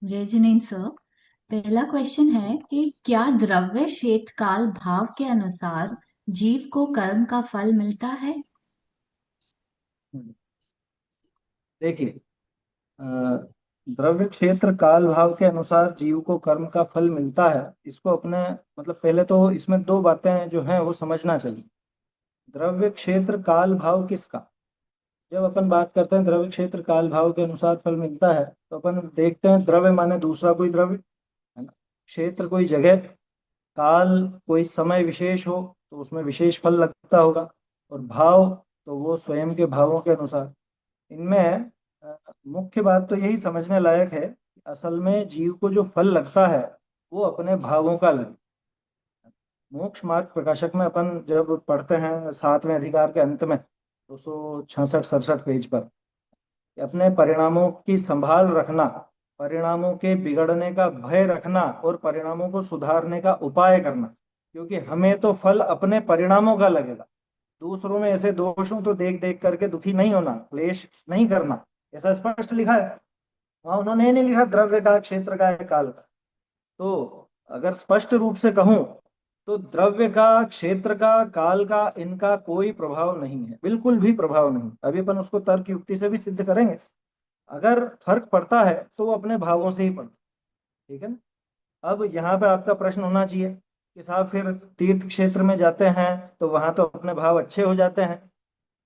Reasoning sir. पहला question है कि क्या द्रव्य क्षेत्र काल भाव के अनुसार जीव को कर्म का फल मिलता है? हम्म, देखिए, अ, द्रव्य क्षेत्र काल भाव के अनुसार जीव को कर्म का फल मिलता है। इसको अपने मतलब पहले तो इसमें दो बातें जो हैं वो समझना चाहिए। द्रव्य क्षेत्र काल भाव किसका? जब अपन बात करते हैं द्रव्य क्षेत्र काल भाव के अनुसार फल मिलता है, तो अपन देखते हैं द्रव्य माने दूसरा कोई द्रव्य, है ना। क्षेत्र कोई जगह, काल कोई समय विशेष हो तो उसमें विशेष फल लगता होगा, और भाव तो वो स्वयं के भावों के अनुसार। इनमें मुख्य बात तो यही समझने लायक है कि असल में जीव को जो फल लगता है वो अपने भावों का लगे। मोक्ष मार्ग प्रकाशक में अपन जब पढ़ते हैं 7वें अधिकार के अंत में 266-67 पेज पर, कि अपने परिणामों की संभाल रखना, परिणामों के बिगड़ने का भय रखना और परिणामों को सुधारने का उपाय करना, क्योंकि हमें तो फल अपने परिणामों का लगेगा। दूसरों में ऐसे दोष हो तो देख देख करके दुखी नहीं होना, क्लेश नहीं करना, ऐसा स्पष्ट लिखा है। वहां उन्होंने ये नहीं लिखा द्रव्य का, क्षेत्र का है, काल का। तो अगर स्पष्ट रूप से कहूं तो द्रव्य का, क्षेत्र का, काल का, इनका कोई प्रभाव नहीं है, बिल्कुल भी प्रभाव नहीं। अभी अपन उसको तर्क युक्ति से भी सिद्ध करेंगे। अगर फर्क पड़ता है तो वो अपने भावों से ही पड़ता है, ठीक है ना। अब यहाँ पे आपका प्रश्न होना चाहिए कि साहब फिर तीर्थ क्षेत्र में जाते हैं तो वहां तो अपने भाव अच्छे हो जाते हैं।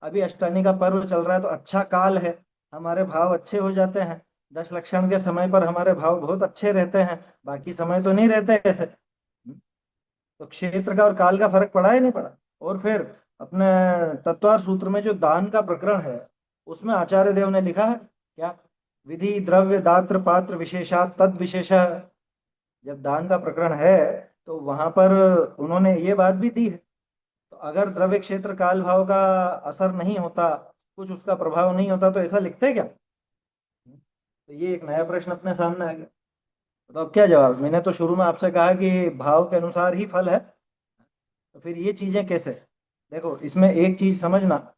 अभी अष्टमी का पर्व चल रहा है तो अच्छा काल है, हमारे भाव अच्छे हो जाते हैं। दश लक्षण के समय पर हमारे भाव बहुत अच्छे रहते हैं, बाकी समय तो नहीं रहते ऐसे। तो क्षेत्र का और काल का फर्क पड़ा है नहीं पड़ा? और फिर अपने तत्वार सूत्र में जो दान का प्रकरण है उसमें आचार्य देव ने लिखा है क्या? विधि द्रव्य दात्र पात्र विशेषात तद विशेष। जब दान का प्रकरण है तो वहां पर उन्होंने ये बात भी दी है। तो अगर द्रव्य क्षेत्र काल भाव का असर नहीं होता, कुछ उसका प्रभाव नहीं होता, तो ऐसा लिखते क्या? तो ये एक नया प्रश्न अपने सामने आ गया। तो अब क्या जवाब? मैंने तो शुरू में आपसे कहा कि भाव के अनुसार ही फल है, तो फिर ये चीजें कैसे? देखो, इसमें एक चीज समझना,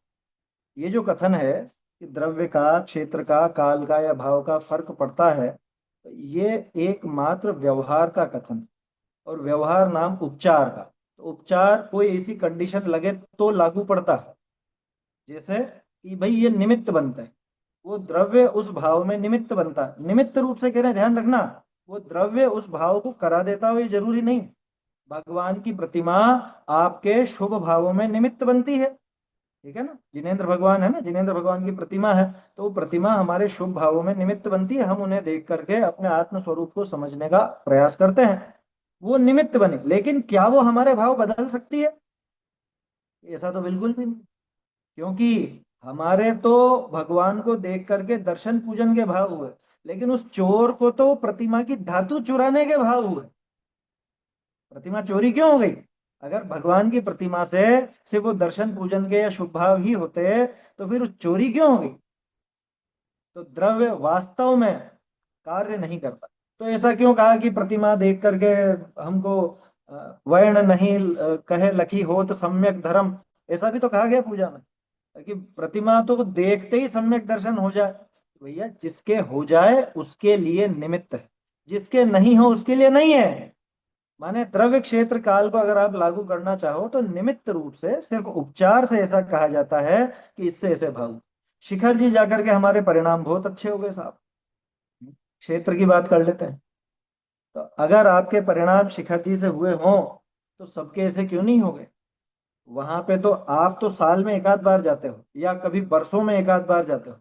ये जो कथन है कि द्रव्य का, क्षेत्र का, काल का या भाव का फर्क पड़ता है, तो ये एकमात्र व्यवहार का कथन है। और व्यवहार नाम उपचार का। तो उपचार कोई ऐसी कंडीशन लगे तो लागू पड़ता है, जैसे कि भाई ये निमित्त बनता है, वो द्रव्य उस भाव में निमित्त बनता है। निमित्त रूप से कह रहे हैं, ध्यान रखना। वो द्रव्य उस भाव को करा देता हो ये जरूरी नहीं। भगवान की प्रतिमा आपके शुभ भावों में निमित्त बनती है, ठीक है ना। जिनेंद्र भगवान है ना, जिनेंद्र भगवान की प्रतिमा है, तो वो प्रतिमा हमारे शुभ भावों में निमित्त बनती है। हम उन्हें देख करके अपने आत्म स्वरूप को समझने का प्रयास करते हैं। वो निमित्त बने, लेकिन क्या वो हमारे भाव बदल सकती है? ऐसा तो बिल्कुल भी नहीं। क्योंकि हमारे तो भगवान को देख करके दर्शन पूजन के भाव हुए, लेकिन उस चोर को तो प्रतिमा की धातु चुराने के भाव हुए। प्रतिमा चोरी क्यों हो गई? अगर भगवान की प्रतिमा से सिर्फ वो दर्शन पूजन के या शुभ भाव ही होते तो फिर चोरी क्यों हो गई? तो द्रव्य वास्तव में कार्य नहीं करता। तो ऐसा क्यों कहा कि प्रतिमा देख करके हमको वर्ण नहीं कहे लखी हो तो सम्यक धर्म? ऐसा भी तो कहा गया पूजा में कि प्रतिमा तो देखते ही सम्यक दर्शन हो जाए। भैया, जिसके हो जाए उसके लिए निमित्त है, जिसके नहीं हो उसके लिए नहीं है। माने द्रव्य क्षेत्र काल को अगर आप लागू करना चाहो तो निमित्त रूप से, सिर्फ उपचार से ऐसा कहा जाता है कि इससे ऐसे भाव। शिखर जी जाकर के हमारे परिणाम बहुत अच्छे हो गए साहब। क्षेत्र की बात कर लेते हैं। तो अगर आपके परिणाम शिखर जी से हुए हों तो सबके ऐसे क्यों नहीं हो गए? वहां पे तो आप तो साल में एक आध बार जाते हो या कभी बरसों में एक आध बार जाते हो।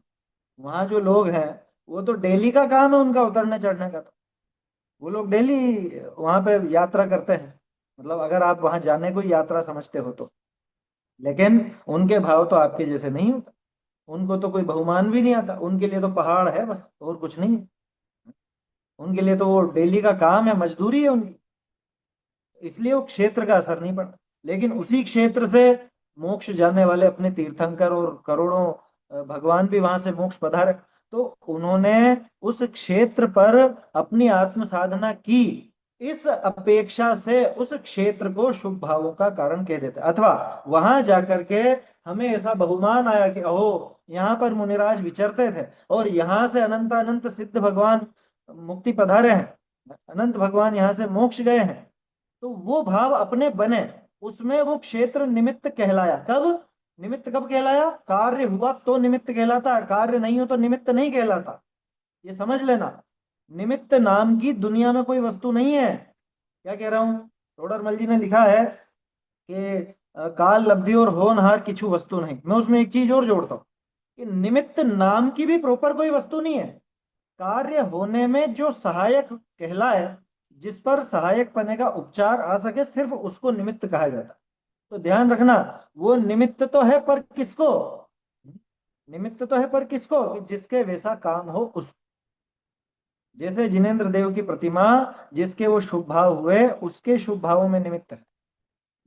वहां जो लोग हैं वो तो डेली का काम है उनका उतरने चढ़ने का। तो वो लोग डेली वहां पे यात्रा करते हैं, मतलब अगर आप वहां जाने को ही यात्रा समझते हो तो। लेकिन उनके भाव तो आपके जैसे नहीं होता। उनको तो कोई बहुमान भी नहीं आता, उनके लिए तो पहाड़ है बस, और कुछ नहीं है। उनके लिए तो वो डेली का काम है, मजदूरी है उनकी। इसलिए वो क्षेत्र का असर नहीं पड़ता। लेकिन उसी क्षेत्र से मोक्ष जाने वाले अपने तीर्थंकर और करोड़ों भगवान भी वहां से मोक्ष पधारे, तो उन्होंने उस क्षेत्र पर अपनी आत्म साधना की, इस अपेक्षा से उस क्षेत्र को शुभ भावों का कारण कह देते। अथवा वहां जाकर के हमें ऐसा बहुमान आया कि ओहो, यहाँ पर मुनिराज विचरते थे और यहाँ से अनंत अनंत सिद्ध भगवान मुक्ति पधारे हैं, अनंत भगवान यहाँ से मोक्ष गए हैं, तो वो भाव अपने बने, उसमें वो क्षेत्र निमित्त कहलाया। कब निमित्त, कब कहलाया? कार्य हुआ तो निमित्त कहलाता है, कार्य नहीं हो तो निमित्त नहीं कहलाता। ये समझ लेना। निमित्त नाम की दुनिया में कोई वस्तु नहीं है। क्या कह रहा हूं? टोडरमल जी ने लिखा है कि काल लब्धि और होनहार किछु वस्तु नहीं। मैं उसमें एक चीज और जोड़ता हूँ कि निमित्त नाम की भी प्रॉपर कोई वस्तु नहीं है। कार्य होने में जो सहायक कहलाए, जिस पर सहायक पने का उपचार आ सके, सिर्फ उसको निमित्त कहा जाता है। तो ध्यान रखना, वो निमित्त तो है पर किसको? निमित्त तो है पर किसको? कि जिसके वैसा काम हो उस। जैसे जिनेन्द्र देव की प्रतिमा, जिसके वो शुभ भाव हुए उसके शुभ भावों में निमित्त है,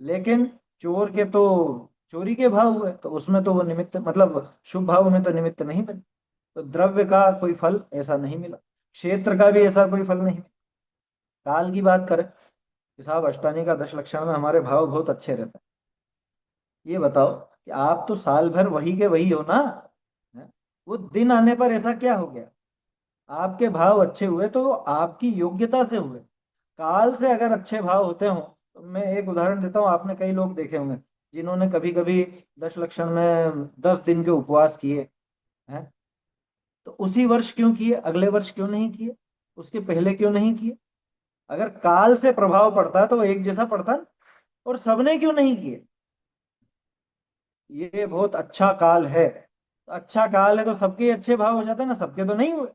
लेकिन चोर के तो चोरी के भाव हुए तो उसमें तो वो निमित्त, मतलब शुभ भाव में तो निमित्त नहीं बने। तो द्रव्य का कोई फल ऐसा नहीं मिला, क्षेत्र का भी ऐसा कोई फल नहीं। काल की बात करें कि साहब अष्टानी का 10 लक्षण में हमारे भाव बहुत अच्छे रहते हैं। ये बताओ कि आप तो साल भर वही के वही हो ना, हैं? वो दिन आने पर ऐसा क्या हो गया? आपके भाव अच्छे हुए तो वो आपकी योग्यता से हुए। काल से अगर अच्छे भाव होते हो, तो मैं एक उदाहरण देता हूँ, आपने कई लोग देखे होंगे जिन्होंने कभी कभी 10 लक्षण में 10 दिन के उपवास किए हैं, तो उसी वर्ष क्यों किए, अगले वर्ष क्यों नहीं किए, उसके पहले क्यों नहीं किए? अगर काल से प्रभाव पड़ता है तो वो एक जैसा पड़ता है, और सबने क्यों नहीं किए? ये बहुत अच्छा काल है, तो अच्छा काल है तो सबके अच्छे भाव हो जाते हैं ना, सबके तो नहीं हुए।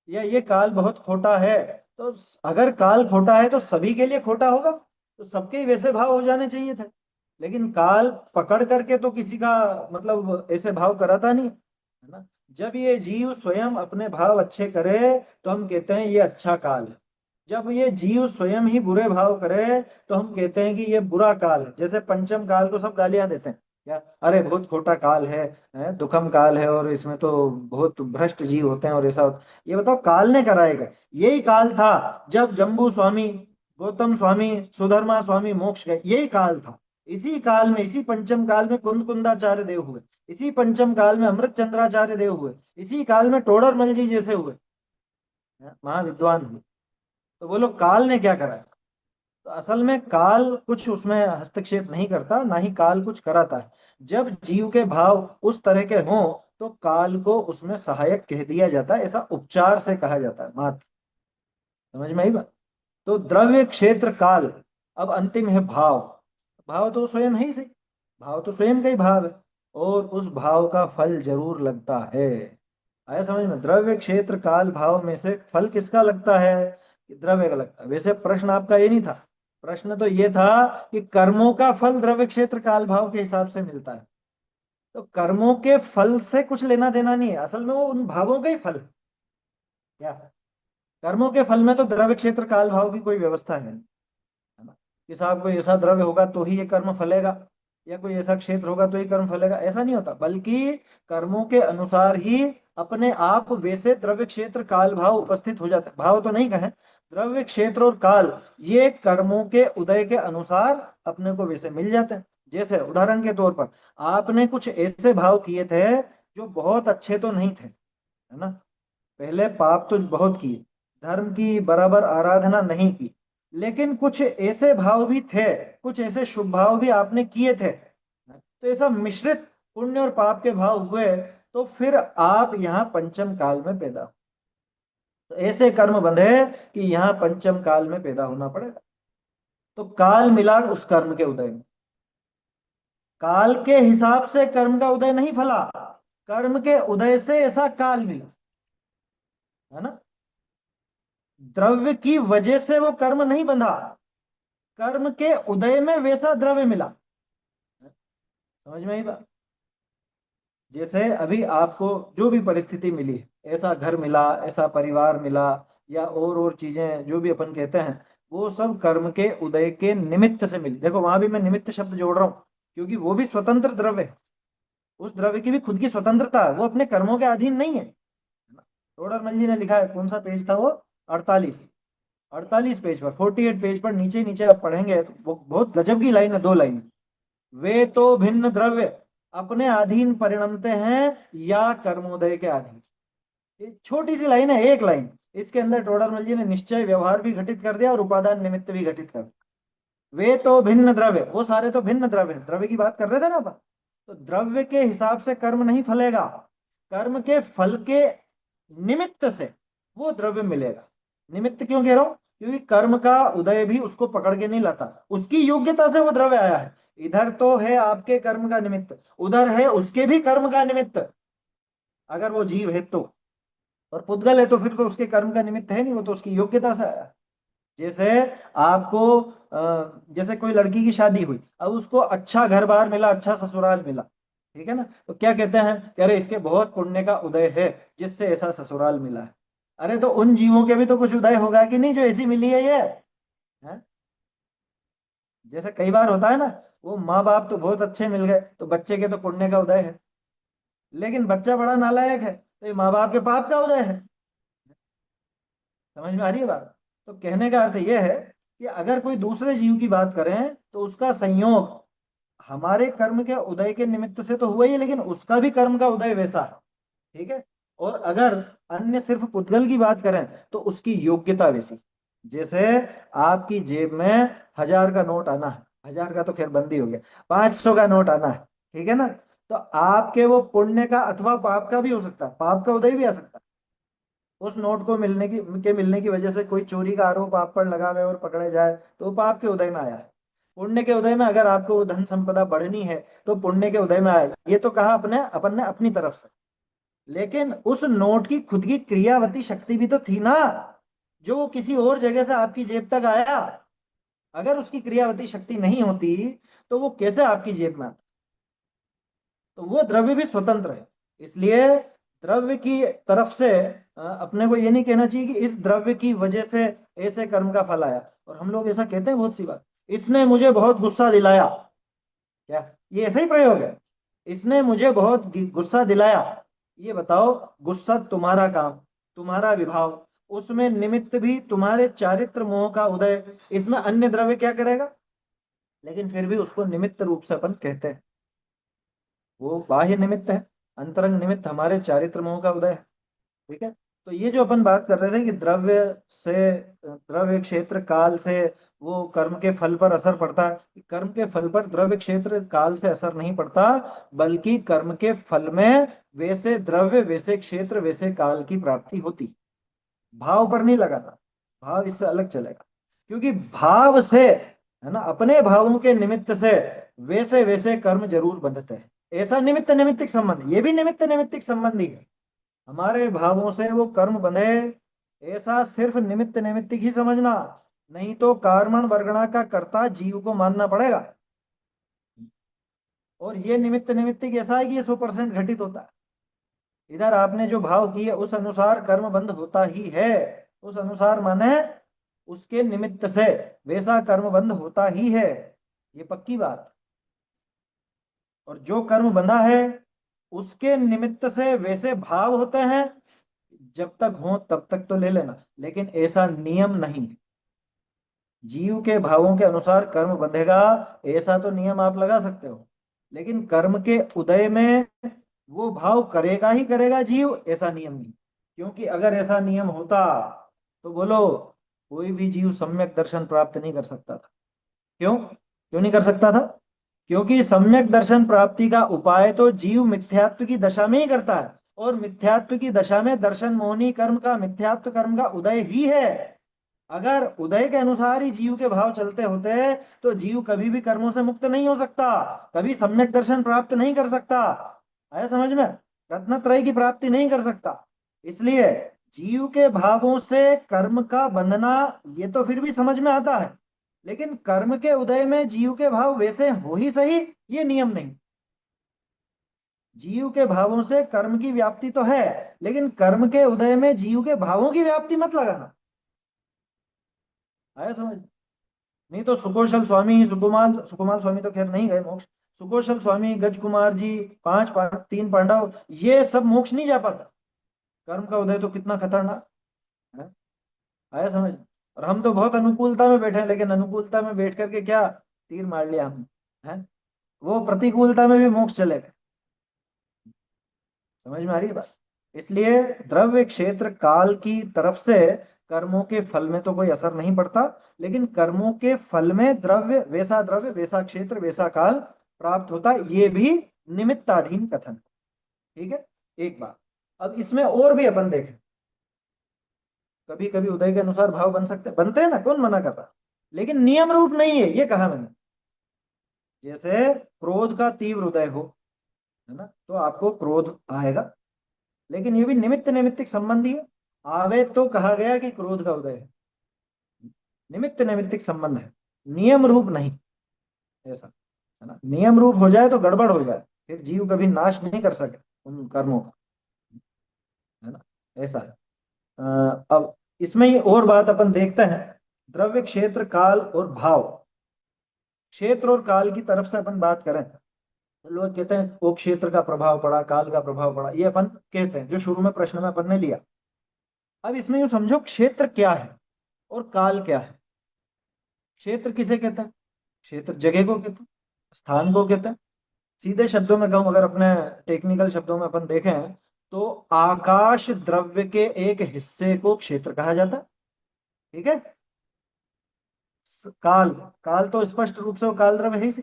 या ये काल बहुत खोटा है, तो अगर काल खोटा है तो सभी के लिए खोटा होगा, तो सबके ही वैसे भाव हो जाने चाहिए थे। लेकिन काल पकड़ करके तो किसी का मतलब ऐसे भाव कराता नहीं, है ना। जब ये जीव स्वयं अपने भाव अच्छे करे तो हम कहते हैं ये अच्छा काल है। जब ये जीव स्वयं ही बुरे भाव करे तो हम कहते हैं कि ये बुरा काल है। जैसे पंचम काल को सब गालियां देते हैं, क्या अरे बहुत खोटा काल है, दुखम काल है, और इसमें तो बहुत भ्रष्ट जीव होते हैं और ऐसा होता है। ये बताओ काल ने कराएगा? यही काल था जब जम्बू स्वामी, गौतम स्वामी, सुधर्मा स्वामी मोक्ष गए, यही काल था। इसी काल में, इसी पंचम काल में कुंद कुंदाचार्य देव हुए, इसी पंचम काल में अमृत चंद्राचार्य देव हुए, इसी काल में टोडरमल जी जैसे हुए, महाविद्वान हुए। तो बोलो काल ने क्या करा? तो असल में काल कुछ उसमें हस्तक्षेप नहीं करता, ना ही काल कुछ कराता है। जब जीव के भाव उस तरह के हों तो काल को उसमें सहायक कह दिया जाता है, ऐसा उपचार से कहा जाता है मात्र। समझ में आई बात? तो द्रव्य क्षेत्र काल, अब अंतिम है भाव। भाव तो स्वयं है ही सही, भाव तो स्वयं का ही भाव है, और उस भाव का फल जरूर लगता है। आया समझ में? द्रव्य क्षेत्र काल भाव में से फल किसका लगता है? कि द्रव्य का लगता है। वैसे प्रश्न आपका ये नहीं था, प्रश्न तो ये था कि कर्मों का फल द्रव्य क्षेत्र काल भाव के हिसाब से मिलता है। तो कर्मों के फल से कुछ लेना देना नहीं है, असल में वो उन भावों का ही फल है। क्या? कर्मों के फल में तो द्रव्य क्षेत्र काल भाव की कोई व्यवस्था है ना, कि साहब कोई ऐसा द्रव्य होगा तो ही ये कर्म फलेगा, या कोई ऐसा क्षेत्र होगा तो ही कर्म फलेगा, ऐसा नहीं होता। बल्कि कर्मों के अनुसार ही अपने आप वैसे द्रव्य क्षेत्र काल भाव उपस्थित हो जाते हैं। भाव तो नहीं कहें, द्रव्य क्षेत्र और काल, ये कर्मों के उदय के अनुसार अपने को वैसे मिल जाते हैं। जैसे उदाहरण के तौर पर आपने कुछ ऐसे भाव किए थे जो बहुत अच्छे तो नहीं थे, है ना। पहले पाप तो बहुत किए, धर्म की बराबर आराधना नहीं की, लेकिन कुछ ऐसे भाव भी थे, कुछ ऐसे शुभ भाव भी आपने किए थे, तो ऐसा मिश्रित पुण्य और पाप के भाव हुए, तो फिर आप यहाँ पंचम काल में पैदा हो। तो ऐसे कर्म बंधे कि यहाँ पंचम काल में पैदा होना पड़ेगा। तो काल मिला उस कर्म के उदय में, काल के हिसाब से कर्म का उदय नहीं फला, कर्म के उदय से ऐसा काल मिला, है ना। द्रव्य की वजह से वो कर्म नहीं बंधा, कर्म के उदय में वैसा द्रव्य मिला। समझ में आई बात? जैसे अभी आपको जो भी परिस्थिति मिली, ऐसा घर मिला, ऐसा परिवार मिला, या और चीजें जो भी अपन कहते हैं, वो सब कर्म के उदय के निमित्त से मिली। देखो वहां भी मैं निमित्त शब्द जोड़ रहा हूँ, क्योंकि वो भी स्वतंत्र द्रव्य है, उस द्रव्य की भी खुद की स्वतंत्रता है, वो अपने कर्मों के अधीन नहीं है। टोडरमल जी ने लिखा है, कौन सा पेज था वो? 48, 48 पेज पर, 48 पेज पर नीचे नीचे आप पढ़ेंगे तो वो बहुत गजब की लाइन है, 2 लाइन। वे तो भिन्न द्रव्य अपने अधीन परिणमते हैं या कर्मोदय के अधीन। ये छोटी सी लाइन है, एक लाइन, इसके अंदर टोडरमल जी ने निश्चय व्यवहार भी घटित कर दिया और उपादान निमित्त भी घटित कर दिया। वे तो भिन्न द्रव्य, वो सारे तो भिन्न द्रव्य, द्रव्य की बात कर रहे थे ना अपन। तो द्रव्य के हिसाब से कर्म नहीं फलेगा, कर्म के फल के निमित्त से वो द्रव्य मिलेगा। निमित्त क्यों कह रहा हूं? क्योंकि कर्म का उदय भी उसको पकड़ के नहीं लाता, उसकी योग्यता से वो द्रव्य आया है। इधर तो है आपके कर्म का निमित्त, उधर है उसके भी कर्म का निमित्त, अगर वो जीव है तो। और पुद्गल है तो फिर तो उसके कर्म का निमित्त है नहीं, वो तो उसकी योग्यता से आया। जैसे आपको जैसे कोई लड़की की शादी हुई, अब उसको अच्छा घर बार मिला, अच्छा ससुराल मिला, ठीक है ना, तो क्या कहते हैं कि अरे इसके बहुत पुण्य का उदय है जिससे ऐसा ससुराल मिला है। अरे तो उन जीवों के भी तो कुछ उदय होगा कि नहीं जो ऐसी मिली है ये, है? जैसे कई बार होता है ना, वो माँ बाप तो बहुत अच्छे मिल गए तो बच्चे के तो पुण्य का उदय है, लेकिन बच्चा बड़ा नालायक है तो ये माँ बाप के पाप का उदय है। समझ में आ रही है बात? तो कहने का अर्थ यह है कि अगर कोई दूसरे जीव की बात करें तो उसका संयोग हमारे कर्म के उदय के निमित्त से तो हुआ ही है, लेकिन उसका भी कर्म का उदय वैसा है, ठीक है। और अगर अन्य सिर्फ पुद्गल की बात करें तो उसकी योग्यता वैसी। जैसे आपकी जेब में 1,000 का नोट आना है, 1,000 का तो खैर बंदी हो गया, 500 का नोट आना है, ठीक है ना, तो आपके वो पुण्य का अथवा पाप का भी हो सकता है, पाप का उदय भी आ सकता है। उस नोट को मिलने की वजह से कोई चोरी का आरोप आप पर लगा हुआ है और पकड़े जाए तो वो पाप के उदय में आया है। पुण्य के उदय में अगर आपको वो धन संपदा बढ़नी है तो पुण्य के उदय में आएगा, ये तो कहा अपने अपन ने अपनी तरफ से। लेकिन उस नोट की खुद की क्रियावती शक्ति भी तो थी ना, जो वो किसी और जगह से आपकी जेब तक आया। अगर उसकी क्रियावती शक्ति नहीं होती तो वो कैसे आपकी जेब में आता? तो वो द्रव्य भी स्वतंत्र है। इसलिए द्रव्य की तरफ से अपने को ये नहीं कहना चाहिए कि इस द्रव्य की वजह से ऐसे कर्म का फल आया। और हम लोग ऐसा कहते हैं बहुत सी बात, इसने मुझे बहुत गुस्सा दिलाया, क्या ये ऐसा ही प्रयोग है? इसने मुझे बहुत गुस्सा दिलाया, ये बताओ, गुस्सा तुम्हारा काम, तुम्हारा विभाव, उसमें निमित्त भी तुम्हारे चारित्र मोह का उदय, इसमें अन्य द्रव्य क्या करेगा? लेकिन फिर भी उसको निमित्त रूप से अपन कहते हैं, वो बाह्य निमित्त है, अंतरंग निमित्त हमारे चारित्र मोह का उदय है, ठीक है। तो ये जो अपन बात कर रहे थे कि द्रव्य से, द्रव्य क्षेत्र काल से वो कर्म के फल पर असर पड़ता है, कर्म के फल पर द्रव्य क्षेत्र काल से असर नहीं पड़ता, बल्कि कर्म के फल में वैसे द्रव्य वैसे क्षेत्र वैसे काल की प्राप्ति होती, भाव पर नहीं लगाता। भाव इससे अलग चलेगा, क्योंकि भाव से, है ना, अपने भावों के निमित्त से वैसे वैसे कर्म जरूर बंधते हैं। ऐसा निमित्त निमित्तिक संबंध, ये भी निमित्त निमित्तिक संबंध ही है, हमारे भावों से वो कर्म बंधे, ऐसा सिर्फ निमित्त निमित्तिक ही समझना, नहीं तो कार्मण वर्गणा का कर्ता जीव को मानना पड़ेगा। और ये निमित्त निमित्तिक ऐसा है कि ये 100% घटित होता है। इधर आपने जो भाव किए उस अनुसार कर्म बंध होता ही है, उस अनुसार माने उसके निमित्त से वैसा कर्म बंध होता ही है, ये पक्की बात। और जो कर्म बंधा है उसके निमित्त से वैसे भाव होते हैं, जब तक हो तब तक तो ले लेना, लेकिन ऐसा नियम नहीं है। जीव के भावों के अनुसार कर्म बंधेगा, ऐसा तो नियम आप लगा सकते हो, लेकिन कर्म के उदय में वो भाव करेगा ही करेगा जीव, ऐसा नियम नहीं। क्योंकि अगर ऐसा नियम होता तो बोलो कोई भी जीव सम्यक दर्शन प्राप्त नहीं कर सकता था। क्यों क्यों नहीं कर सकता था? क्योंकि सम्यक दर्शन प्राप्ति का उपाय तो जीव मिथ्यात्व की दशा में ही करता है, और मिथ्यात्व की दशा में दर्शन मोहनी कर्म का, मिथ्यात्व कर्म का उदय ही है। अगर उदय के अनुसार ही जीव के भाव चलते होते तो जीव कभी भी कर्मों से मुक्त नहीं हो सकता, कभी सम्यक दर्शन प्राप्त नहीं कर सकता, आया समझ में, रत्नत्रय की प्राप्ति नहीं कर सकता। इसलिए जीव के भावों से कर्म का बंधना ये तो फिर भी समझ में आता है, लेकिन कर्म के उदय में जीव के भाव वैसे हो ही सही, ये नियम नहीं। जीव के भावों से कर्म की व्याप्ति तो है, लेकिन कर्म के उदय में जीव के भावों की व्याप्ति मत लगाना, आया समझ? नहीं तो सुकौशल स्वामी, सुकुमार सुकुमार स्वामी तो खैर नहीं गए मोक्ष, सुकौशल स्वामी, गज कुमार जी, तीन पांडव, ये सब मोक्ष नहीं जा पाता। कर्म का उदय तो कितना खतरनाक है, आया समझ? और हम तो बहुत अनुकूलता में बैठे हैं, लेकिन अनुकूलता में बैठ करके क्या तीर मार लिया हमने, है? वो प्रतिकूलता में भी मोक्ष चले गए। समझ में आ रही है बात? इसलिए द्रव्य क्षेत्र काल की तरफ से कर्मों के फल में तो कोई असर नहीं पड़ता, लेकिन कर्मों के फल में द्रव्य वैसा क्षेत्र वैसा काल प्राप्त होता है, ये भी निमित्ताधीन कथन। ठीक है, एक बात। अब इसमें और भी अपन देखें, कभी कभी उदय के अनुसार भाव बन सकते बनते हैं ना, कौन मना कर रहा, लेकिन नियम रूप नहीं है, ये कहा मैंने। जैसे क्रोध का तीव्र उदय हो, है ना, तो आपको क्रोध आएगा, लेकिन ये भी निमित्त निमित्तिक संबंधी है। आवे तो कहा गया कि क्रोध का उदय है, निमित्त निमित्तिक संबंध है, नियम रूप नहीं। ऐसा, है ना, नियम रूप हो जाए तो गड़बड़ हो जाए, फिर जीव कभी नाश नहीं कर सके उन कर्मों का, है ना, ऐसा है। अब इसमें ही और बात अपन देखते हैं, द्रव्य क्षेत्र काल और भाव। क्षेत्र और काल की तरफ से अपन बात करें तो लोग कहते हैं वो क्षेत्र का प्रभाव पड़ा, काल का प्रभाव पड़ा, ये अपन कहते हैं जो शुरू में प्रश्न में अपन ने लिया। अब इसमें यूं समझो, क्षेत्र क्या है और काल क्या है। क्षेत्र किसे कहते हैं? क्षेत्र जगह को कहते हैं, स्थान को कहते हैं। सीधे शब्दों में कहूं, अगर अपने टेक्निकल शब्दों में अपन देखें, तो आकाश द्रव्य के एक हिस्से को क्षेत्र कहा जाता है। ठीक है। काल, काल तो स्पष्ट रूप से वो काल द्रव्य है ही,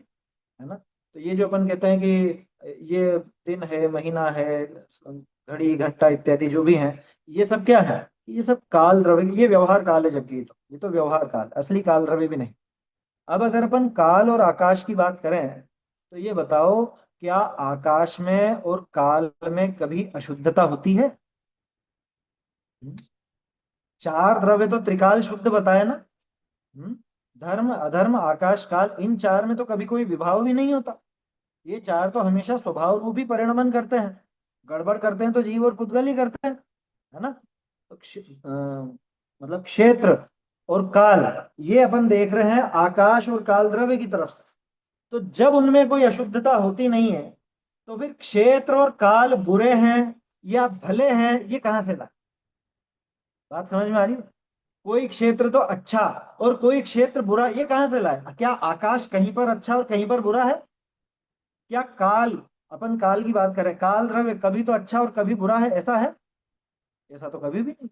है ना। तो ये जो अपन कहते हैं कि ये दिन है, महीना है, घड़ी घंटा इत्यादि जो भी है, ये सब क्या है? ये सब काल द्रव्य, ये व्यवहार काल है, जबकि ये तो व्यवहार काल, असली काल द्रव्य भी नहीं। अब अगर अपन काल और आकाश की बात करें, तो ये बताओ, क्या आकाश में और काल में कभी अशुद्धता होती है? हम्म? चार द्रव्य तो त्रिकाल शुद्ध बताए ना। हम्म? धर्म अधर्म आकाश काल, इन चार में तो कभी कोई विभाव भी नहीं होता। ये चार तो हमेशा स्वभाव रूपी परिणमन करते हैं, गड़बड़ करते हैं तो जीव और पुद्गल ही करते हैं, है ना। तो मतलब क्षेत्र और काल, ये अपन देख रहे हैं आकाश और काल द्रव्य की तरफ से। तो जब उनमें कोई अशुद्धता होती नहीं है, तो फिर क्षेत्र और काल बुरे हैं या भले हैं, ये कहां से ला? बात समझ में आ रही है? कोई क्षेत्र तो अच्छा और कोई क्षेत्र बुरा, ये कहां से लाए? क्या आकाश कहीं पर अच्छा और कहीं पर बुरा है? क्या काल, अपन काल की बात करें, काल द्रव्य कभी तो अच्छा और कभी बुरा है, ऐसा है? ऐसा तो कभी भी नहीं।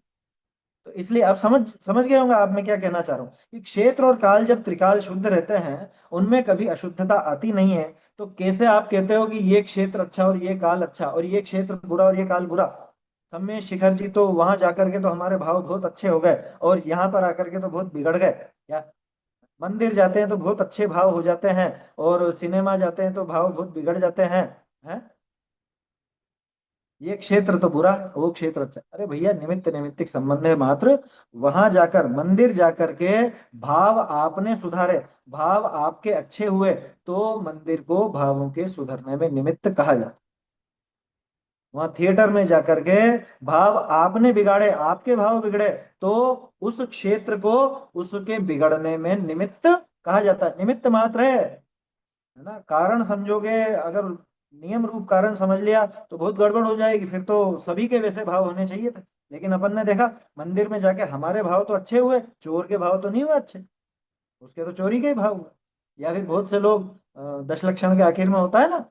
तो इसलिए आप समझ समझ गए होंगे आप मैं क्या कहना चाह रहा हूँ, कि क्षेत्र और काल जब त्रिकाल शुद्ध रहते हैं, उनमें कभी अशुद्धता आती नहीं है। तो कैसे आप कहते हो कि ये क्षेत्र अच्छा और ये काल अच्छा, और ये क्षेत्र बुरा और ये काल बुरा? सब में शिखर जी तो वहां जाकर के तो हमारे भाव बहुत अच्छे हो गए, और यहाँ पर आकर के तो बहुत बिगड़ गए क्या? मंदिर जाते हैं तो बहुत अच्छे भाव हो जाते हैं, और सिनेमा जाते हैं तो भाव बहुत बिगड़ जाते हैं। ये क्षेत्र तो बुरा है, वो क्षेत्र अच्छा। अरे भैया, निमित्त निमित्तिक संबंध है मात्र। वहां जाकर, मंदिर जाकर के भाव आपने सुधारे, भाव आपके अच्छे हुए, तो मंदिर को भावों के सुधरने में निमित्त कहा जाता। वहां थिएटर में जाकर के भाव आपने बिगाड़े, आपके भाव बिगड़े, तो उस क्षेत्र को उसके बिगड़ने में निमित्त कहा जाता है। निमित्त मात्र है ना। कारण समझोगे, अगर नियम रूप कारण समझ लिया तो बहुत गड़बड़ हो जाएगी, फिर तो सभी के वैसे भाव होने चाहिए थे। लेकिन अपन ने देखा, मंदिर में जाके हमारे भाव तो अच्छे हुए, चोर के भाव तो नहीं हुए अच्छे, उसके तो चोरी के ही भाव हुए। या फिर बहुत से लोग, दश लक्षण के आखिर में होता है ना,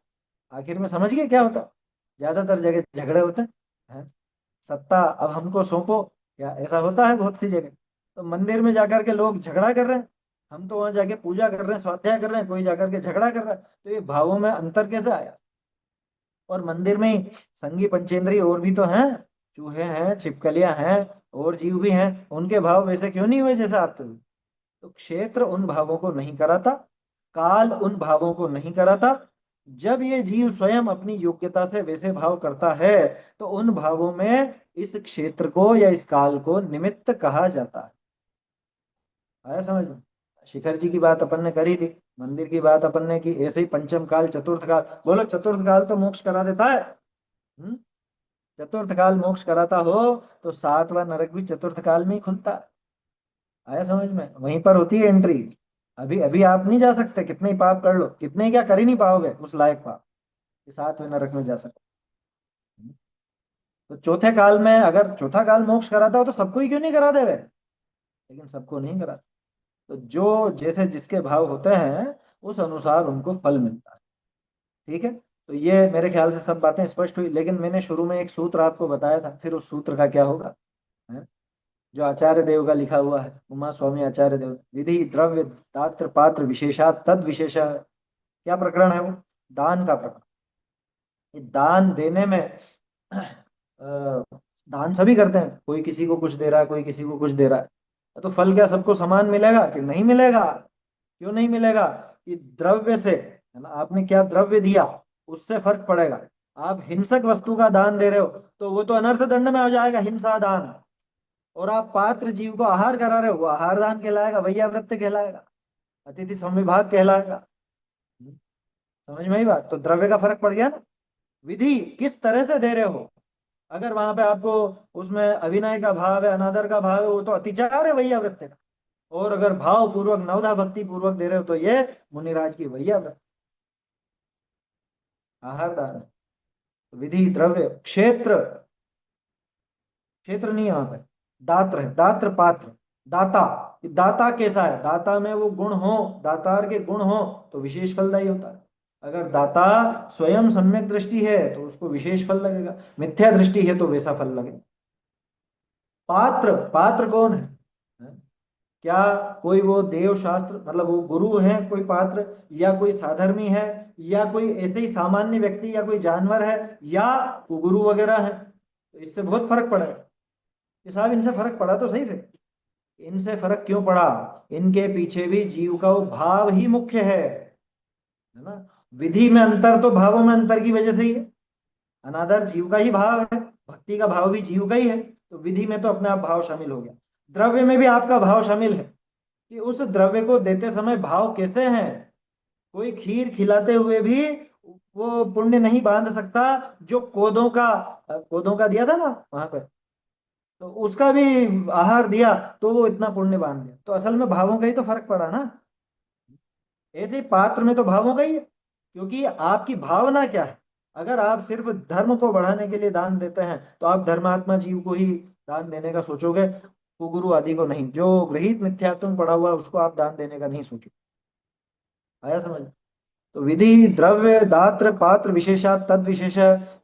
आखिर में समझ गए क्या होता है? ज्यादातर जगह झगड़े होते हैं। सत्ता अब हमको सौंपो, या ऐसा होता है बहुत सी जगह। तो मंदिर में जाकर के लोग झगड़ा कर रहे हैं, हम तो वहां जाके पूजा कर रहे हैं, स्वाध्याय कर रहे हैं, कोई जाकर के झगड़ा कर रहा है। तो ये भावों में अंतर कैसे आया? और मंदिर में ही संगी पंचेंद्रिय और भी तो हैं, चूहे हैं, छिपकलियां हैं, और जीव भी हैं, उनके भाव वैसे क्यों नहीं हुए जैसे आपके हुए? तो क्षेत्र उन भावों को नहीं कराता, काल उन भावों को नहीं कराता। जब ये जीव स्वयं अपनी योग्यता से वैसे भाव करता है, तो उन भावों में इस क्षेत्र को या इस काल को निमित्त कहा जाता है। आया समझ में? शिखर जी की बात अपन ने करी थी, मंदिर की बात अपन ने की, ऐसे ही पंचम काल चतुर्थ काल, बोलो चतुर्थ काल तो मोक्ष करा देता है। हम्म? चतुर्थ काल मोक्ष कराता हो, तो सातवां नरक भी चतुर्थ काल में ही खुलता है। आया समझ में? वहीं पर होती है एंट्री। अभी अभी आप नहीं जा सकते, कितने ही पाप कर लो, कितने ही क्या कर ही नहीं पाओगे उस लायक पाप कि सातवें नरक में जा सकते। तो चौथे काल में, अगर चौथा काल मोक्ष कराता हो तो सबको ही क्यों नहीं करा देवे? लेकिन सबको नहीं करा। तो जो जैसे जिसके भाव होते हैं, उस अनुसार उनको फल मिलता है। ठीक है। तो ये मेरे ख्याल से सब बातें स्पष्ट हुई, लेकिन मैंने शुरू में एक सूत्र आपको बताया था, फिर उस सूत्र का क्या होगा, है? जो आचार्य देव का लिखा हुआ है, उमा स्वामी आचार्य देव, विधि द्रव्य दात्र पात्र विशेषा तद विशेष, क्या प्रकरण है वो? दान का प्रकरण। ये दान देने में दान सभी करते हैं, कोई किसी को कुछ दे रहा है, कोई किसी को कुछ दे रहा है, तो फल क्या सबको समान मिलेगा कि नहीं मिलेगा? क्यों नहीं मिलेगा? कि द्रव्य से, है ना, आपने क्या द्रव्य दिया उससे फर्क पड़ेगा। आप हिंसक वस्तु का दान दे रहे हो तो वो तो अनर्थ दंड में हो जाएगा, हिंसा दान। और आप पात्र जीव को आहार करा रहे हो, वो आहार दान कहलाएगा, वैयावृत्त कहलाएगा, अतिथि संविभाग कहलाएगा। समझ में ही बात? तो द्रव्य का फर्क पड़ गया ना। विधि किस तरह से दे रहे हो, अगर वहां पे आपको उसमें अभिनय का भाव है, अनादर का भाव है, वो तो अतिचार है वैयावृत्त का। और अगर भाव पूर्वक नवधा भक्ति पूर्वक दे रहे हो तो ये मुनिराज की वैयावृत्त, आहार दान। विधि द्रव्य क्षेत्र, क्षेत्र नहीं है वहां पे, दात्र है, दात्र पात्र। दाता, दाता कैसा है? दाता में वो गुण हो, दातार के गुण हो तो विशेष फलदायी होता है। अगर दाता स्वयं सम्यक दृष्टि है तो उसको विशेष फल लगेगा, मिथ्या दृष्टि है तो वैसा फल लगेगा। पात्र, पात्र कौन है? हैं? क्या कोई वो देव शास्त्र, मतलब वो गुरु है कोई पात्र, या कोई साधर्मी है, या कोई ऐसे ही सामान्य व्यक्ति, या कोई जानवर है, या वो गुरु वगैरह है? तो इससे बहुत फर्क पड़ेगा कि साहब इनसे फर्क पड़ा तो सही थे। इनसे फर्क क्यों पड़ा? इनके पीछे भी जीव का वो भाव ही मुख्य है ना। विधि में अंतर तो भावों में अंतर की वजह से ही है। अनादर जीव का ही भाव है, भक्ति का भाव भी जीव का ही है, तो विधि में तो अपने आप भाव शामिल हो गया। द्रव्य में भी आपका भाव शामिल है कि उस द्रव्य को देते समय भाव कैसे हैं। कोई खीर खिलाते हुए भी वो पुण्य नहीं बांध सकता जो कोदों का दिया था ना वहां पे, तो उसका भी आहार दिया तो वो इतना पुण्य बांध दिया। तो असल में भावों का ही तो फर्क पड़ा ना। ऐसे ही पात्र में तो भावों का ही है, क्योंकि आपकी भावना क्या है। अगर आप सिर्फ धर्म को बढ़ाने के लिए दान देते हैं तो आप धर्मात्मा जीव को ही दान देने का सोचोगे, कुगुरु आदि को नहीं। जो गृहित मिथ्यात्व पड़ा हुआ है उसको आप दान देने का नहीं सोचो। आया समझ? तो विधि द्रव्य दात्र पात्र विशेषा तद विशेष,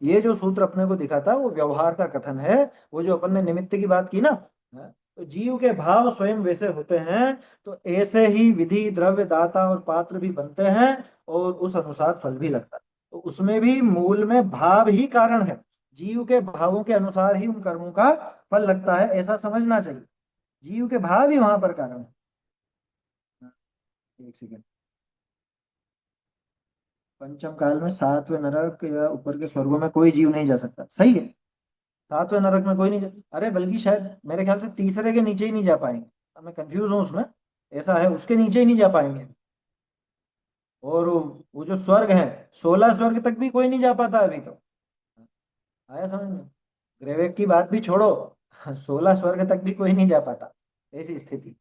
ये जो सूत्र अपने को दिखाता है वो व्यवहार का कथन है। वो जो अपन ने निमित्त की बात की ना, तो जीव के भाव स्वयं वैसे होते हैं, तो ऐसे ही विधि द्रव्य दाता और पात्र भी बनते हैं, और उस अनुसार फल भी लगता है। तो उसमें भी मूल में भाव ही कारण है, जीव के भावों के अनुसार ही उन कर्मों का फल लगता है, ऐसा समझना चाहिए। जीव के भाव ही वहां पर कारण है। एक सेकेंड। पंचम काल में सातवें नरक या ऊपर के स्वर्गों में कोई जीव नहीं जा सकता, सही है। सातवें नरक में कोई नहीं अरे बल्कि शायद मेरे ख्याल से तीसरे के नीचे ही नहीं जा पाएंगे। अब मैं कंफ्यूज हूँ उसमें, ऐसा है उसके नीचे ही नहीं जा पाएंगे। और वो जो स्वर्ग है, 16 स्वर्ग तक भी कोई नहीं जा पाता अभी तो। आया समझ में? ग्रेवेक की बात भी छोड़ो, 16 स्वर्ग तक भी कोई नहीं जा पाता, ऐसी स्थिति।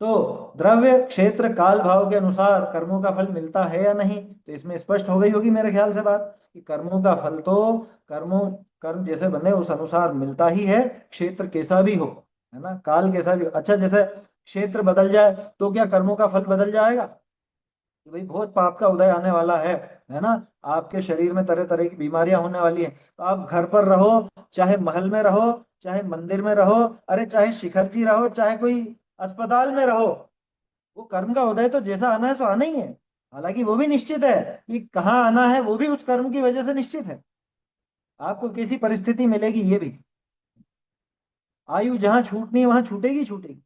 तो द्रव्य क्षेत्र काल भाव के अनुसार कर्मों का फल मिलता है या नहीं, तो इसमें स्पष्ट हो गई होगी मेरे ख्याल से बात, कि कर्मों का फल तो कर्मों कर्म जैसे बने उस अनुसार मिलता ही है, क्षेत्र कैसा भी हो, है ना, काल कैसा भी हो। अच्छा, जैसे क्षेत्र बदल जाए तो क्या कर्मों का फल बदल जाएगा? कि भाई बहुत पाप का उदय आने वाला है ना, आपके शरीर में तरह तरह की बीमारियां होने वाली हैं, तो आप घर पर रहो, चाहे महल में रहो, चाहे मंदिर में रहो, अरे चाहे शिखर जी रहो, चाहे कोई अस्पताल में रहो, वो कर्म का उदय तो जैसा आना है सो आना ही है। हालांकि वो भी निश्चित है कि कहाँ आना है, वो भी उस कर्म की वजह से निश्चित है। आपको कैसी परिस्थिति मिलेगी ये भी, आयु जहां छूटनी है वहां छूटेगी छूटेगी।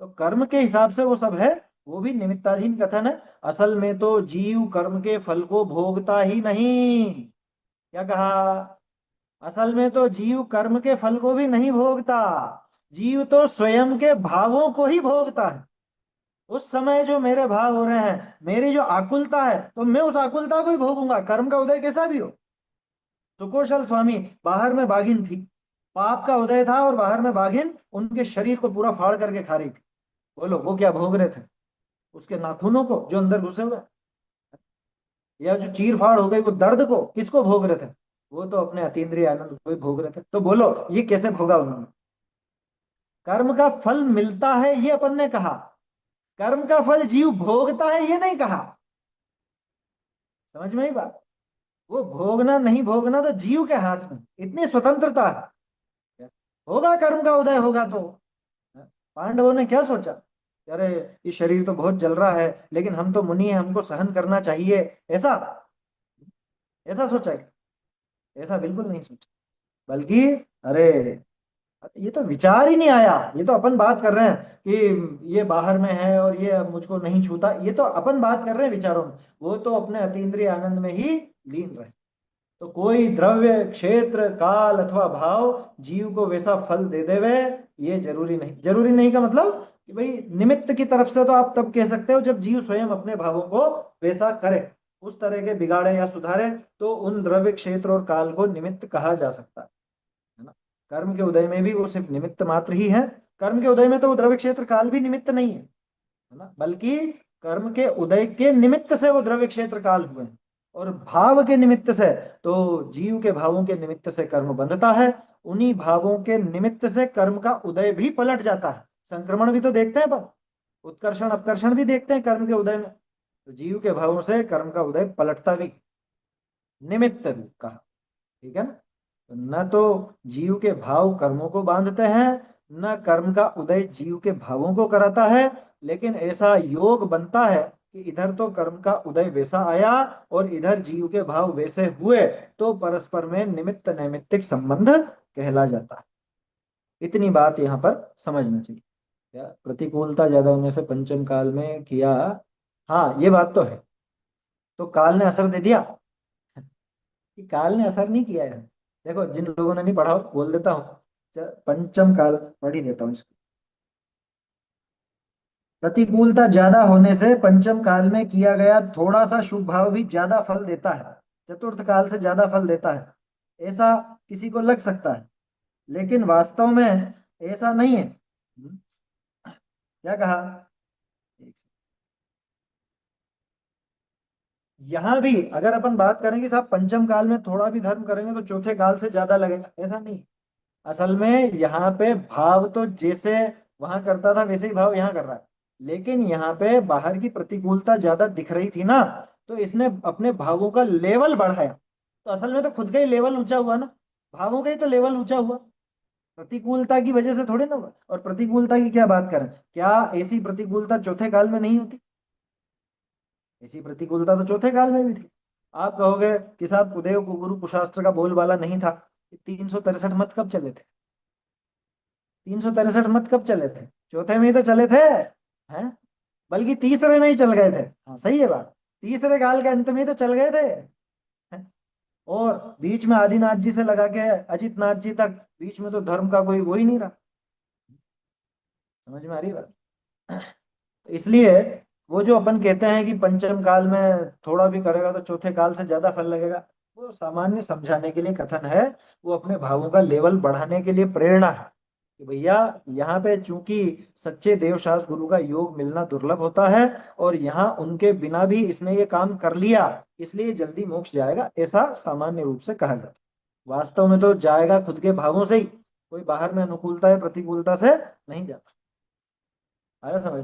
तो कर्म के हिसाब से वो सब है, वो भी निमित्ताधीन कथन है। असल में तो जीव कर्म के फल को भोगता ही नहीं। क्या कहा? असल में तो जीव कर्म के फल को भी नहीं भोगता, जीव तो स्वयं के भावों को ही भोगता है। उस समय जो मेरे भाव हो रहे हैं, मेरी जो आकुलता है, तो मैं उस आकुलता को ही भोगूंगा, कर्म का उदय कैसा भी हो। सुकोशल स्वामी, बाहर में बाघिन थी, पाप का उदय था और बाहर में बाघिन उनके शरीर को पूरा फाड़ करके खा रही थी। बोलो वो क्या भोग रहे थे? उसके नाखूनों को जो अंदर घुसे हुए, या जो चीर फाड़ हो गई वो दर्द को, किसको भोग रहे थे? वो तो अपने अतीन्द्रिय आनंद को ही भोग रहे थे। तो बोलो ये कैसे भोगा उन्होंने? कर्म का फल मिलता है ये अपन ने कहा, कर्म का फल जीव भोगता है ये नहीं कहा। समझ में ही बात? वो भोगना नहीं भोगना तो जीव के हाथ में, इतनी स्वतंत्रता है। होगा कर्म का उदय होगा तो। पांडवों ने क्या सोचा कि अरे ये शरीर तो बहुत जल रहा है, लेकिन हम तो मुनि हैं, हमको सहन करना चाहिए, ऐसा ऐसा सोचा है? ऐसा बिल्कुल नहीं सोचा। बल्कि अरे ये तो विचार ही नहीं आया। ये तो अपन बात कर रहे हैं कि ये बाहर में है और ये मुझको नहीं छूता, ये तो अपन बात कर रहे हैं विचारों में। वो तो अपने अतीन्द्रिय आनंद में ही लीन रहे। तो कोई द्रव्य क्षेत्र काल अथवा भाव जीव को वैसा फल दे देवे, ये जरूरी नहीं। जरूरी नहीं का मतलब कि भाई निमित्त की तरफ से तो आप तब कह सकते हो जब जीव स्वयं अपने भावों को वैसा करे, उस तरह के बिगाड़े या सुधारे, तो उन द्रव्य क्षेत्र और काल को निमित्त कहा जा सकता है ना। कर्म के उदय में भी वो सिर्फ निमित्त मात्र ही है। कर्म के उदय में तो वो द्रव्य क्षेत्र काल भी निमित्त नहीं है ना, बल्कि कर्म के उदय के निमित्त से वो द्रव्य क्षेत्र काल हुए हैं। और भाव के निमित्त से तो जीव के भावों के निमित्त से कर्म बंधता है। उन्हीं भावों के निमित्त से कर्म का उदय भी पलट जाता है। संक्रमण भी तो देखते हैं पर, उत्कर्षण अपकर्षण भी देखते हैं कर्म के उदय में। तो जीव के भावों से कर्म का उदय पलटता भी, निमित्त रूप कहा। ठीक है ना। तो न तो जीव के भाव कर्मों को बांधते हैं, न कर्म का उदय जीव के भावों को कराता है। लेकिन ऐसा योग बनता है कि इधर तो कर्म का उदय वैसा आया और इधर जीव के भाव वैसे हुए, तो परस्पर में निमित्त नैमित्तिक संबंध कहला जाता है। इतनी बात यहाँ पर समझना चाहिए। क्या प्रतिकूलता ज्यादा होने से पंचम काल में किया? हाँ ये बात तो है। तो काल ने असर दे दिया कि काल ने असर नहीं किया है। देखो जिन लोगों ने नहीं पढ़ा हो, बोल देता हूँ। पंचम काल पढ़ ही देता हूँ इसको। प्रतिकूलता ज्यादा होने से पंचम काल में किया गया थोड़ा सा शुभ भाव भी ज्यादा फल देता है, चतुर्थ काल से ज्यादा फल देता है, ऐसा किसी को लग सकता है। लेकिन वास्तव में ऐसा नहीं है। क्या कहा? यहां भी अगर अपन बात करें कि साहब पंचम काल में थोड़ा भी धर्म करेंगे तो चौथे काल से ज्यादा लगेगा, ऐसा नहीं। असल में यहाँ पे भाव तो जैसे वहां करता था वैसे ही भाव यहाँ कर रहा है। लेकिन यहाँ पे बाहर की प्रतिकूलता ज्यादा दिख रही थी ना, तो इसने अपने भावों का लेवल बढ़ाया। तो असल में तो खुद का ही लेवल ऊंचा हुआ ना, भावों का ही तो लेवल ऊंचा हुआ। प्रतिकूलता की वजह से थोड़े ना हुआ। और प्रतिकूलता की क्या बात करें, क्या ऐसी प्रतिकूलता चौथे काल में नहीं होती? ऐसी प्रतिकूलता तो चौथे काल में भी थी। आप कहोगे कि साहब कुदेव कुगुरु कुशास्त्र का बोलबाला नहीं था। 363 मत कब चले थे? 363 मत कब चले थे? चौथे में ही तो चले थे, हैं? बल्कि तीसरे में ही चल गए थे। हाँ सही है बात। तीसरे काल के अंत में ही तो चल गए थे, हैं? और बीच में आदिनाथ जी से लगा के अजित नाथ जी तक, बीच में तो धर्म का कोई वो ही नहीं रहा। समझ में आ रही बात? इसलिए वो जो अपन कहते हैं कि पंचम काल में थोड़ा भी करेगा तो चौथे काल से ज्यादा फल लगेगा, वो सामान्य समझाने के लिए कथन है। वो अपने भावों का लेवल बढ़ाने के लिए प्रेरणा है कि भैया यहाँ पे चूंकि सच्चे देवशास्त्र गुरु का योग मिलना दुर्लभ होता है, और यहाँ उनके बिना भी इसने ये काम कर लिया, इसलिए जल्दी मोक्ष जाएगा, ऐसा सामान्य रूप से कहा जाता है। वास्तव में तो जाएगा खुद के भावों से ही, कोई बाहर में अनुकूलता या प्रतिकूलता से नहीं जाता। आया समझ?